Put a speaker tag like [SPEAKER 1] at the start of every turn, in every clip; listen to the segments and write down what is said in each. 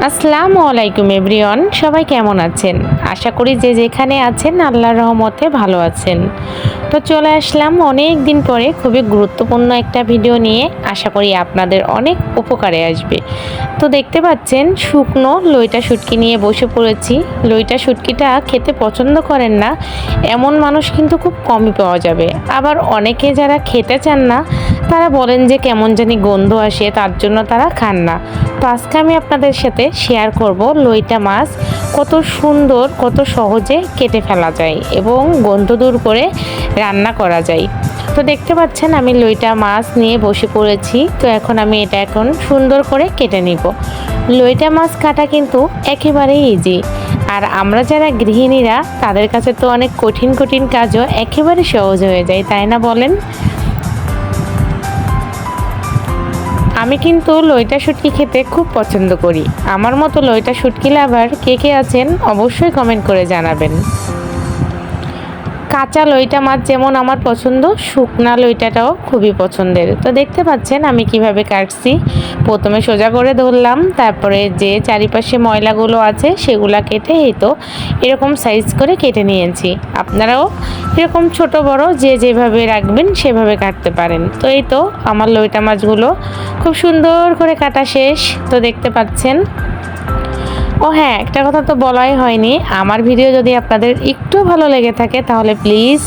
[SPEAKER 1] আসসালামু আলাইকুম এভরিওয়ান, সবাই কেমন আছেন? আশা করি যে যেখানে আছেন আল্লাহর রহমতে ভালো আছেন। তো চলে আসলাম অনেক দিন পরে খুবই গুরুত্বপূর্ণ একটা ভিডিও নিয়ে। আশা করি আপনাদের অনেক উপকারে আসবে। তো দেখতে পাচ্ছেন শুকনো লইটা শুটকি নিয়ে বসে পড়েছি। লইটা শুটকিটা খেতে পছন্দ করেন না এমন মানুষ কিন্তু খুব কমই পাওয়া যাবে। আবার অনেকে যারা খেতে চান না তারা বলেন যে কেমন জানি গন্ধ আসে, তার জন্য তারা খান না। তো আজকে আমি আপনাদের সাথে শেয়ার করব লইটা মাছ কত সুন্দর, কত সহজে কেটে ফেলা যায় এবং গন্ধ দূর করে রান্না করা যায়। তো দেখতে পাচ্ছেন আমি লইটা মাছ নিয়ে বসে পড়েছি। তো এখন আমি এটা সুন্দর করে কেটে নিব। লইটা মাছ কাটা কিন্তু একেবারেই ইজি। আর আমরা যারা গৃহিণীরা তাদের কাছে তো অনেক কঠিন কঠিন কাজও একেবারে সহজ হয়ে যায়, তাই না বলেন? আমি কিন্তু লইটা শুটকি খেতে খুব পছন্দ করি। আমার মতো লইটা শুটকি লাভার কে কে আছেন অবশ্যই কমেন্ট করে জানাবেন। কাঁচা লইটা মাছ যেমন আমার পছন্দ, শুকনা লইটাটাও খুবই পছন্দের। তো দেখতে পাচ্ছেন আমি কিভাবে কাটছি। প্রথমে সোজা করে ধরলাম, তারপরে যে চারিপাশে ময়লাগুলো আছে সেগুলা কেটে এই তো এরকম সাইজ করে কেটে নিয়েছি। আপনারাও এরকম ছোট বড় যে যেভাবে রাখবেন সেভাবে কাটতে পারেন। তো এই তো আমার লইটা মাছগুলো খুব সুন্দর করে কাটা শেষ। তো দেখতে পাচ্ছেন। ও হ্যাঁ, একটা কথা তো বলাই হয়নি, আমার ভিডিও যদি আপনাদের একটু ভালো লেগে থাকে তাহলে প্লিজ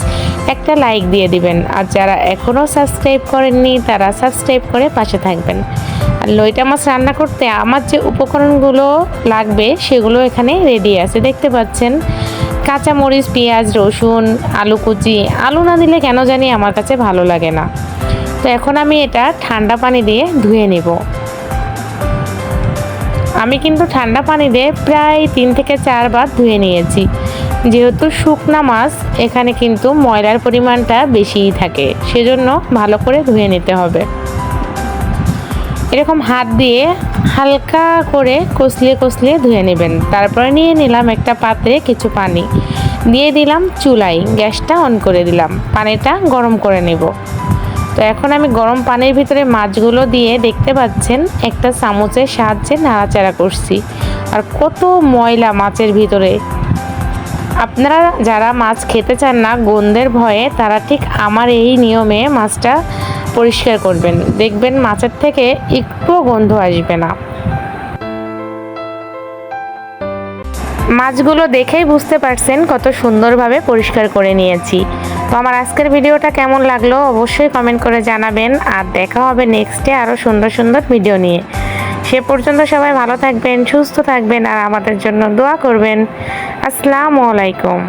[SPEAKER 1] একটা লাইক দিয়ে দিবেন। আর যারা এখনও সাবস্ক্রাইব করেননি তারা সাবস্ক্রাইব করে পাশে থাকবেন। আর লইটা মাছ রান্না করতে আমার যে উপকরণগুলো লাগবে সেগুলো এখানে রেডি আছে। দেখতে পাচ্ছেন কাঁচামরিচ, পেঁয়াজ, রসুন, আলু কুচি। আলু না দিলে কেন জানি আমার কাছে ভালো লাগে না। তো এখন আমি এটা ঠান্ডা পানি দিয়ে ধুয়ে নেব। আমি কিন্তু ঠান্ডা পানি দিয়ে প্রায় 3 থেকে 4 বার ধুয়ে নিয়েছি। যেহেতু শুকনা মাছ এখানে কিন্তু ময়লার পরিমাণটা বেশিই থাকে, সেজন্য ভালো করে ধুয়ে নিতে হবে। এরকম হাত দিয়ে হালকা করে কষলিয়ে কষলিয়ে ধুয়ে নেবেন। তারপরে নিয়ে নিলাম একটা পাত্রে কিছু পানি, দিয়ে দিলাম চুলায়, গ্যাসটা অন করে দিলাম, পানিটা গরম করে নেব। তো এখন আমি গরম পানির ভিতরে মাছগুলো দিয়ে দেখতে পাচ্ছেন একটা চামচের সাহায্যে নাড়াচাড়া করছি। আর কত ময়লা মাছের ভিতরে। আপনারা যারা মাছ খেতে চান না গন্ধের ভয়ে, তারা ঠিক আমার এই নিয়মে মাছটা পরিষ্কার করবেন, দেখবেন মাছের থেকে একটুও গন্ধ আসবে না। মাছগুলো দেখেই বুঝতে পারছেন কত সুন্দরভাবে পরিষ্কার করে নিয়েছি। তো আমার আজকের ভিডিওটা কেমন লাগলো অবশ্যই কমেন্ট করে জানাবেন। আর দেখা হবে নেক্সটে আরও সুন্দর সুন্দর ভিডিও নিয়ে। সে পর্যন্ত সবাই ভালো থাকবেন, সুস্থ থাকবেন আর আমাদের জন্য দোয়া করবেন। আসসালামু আলাইকুম।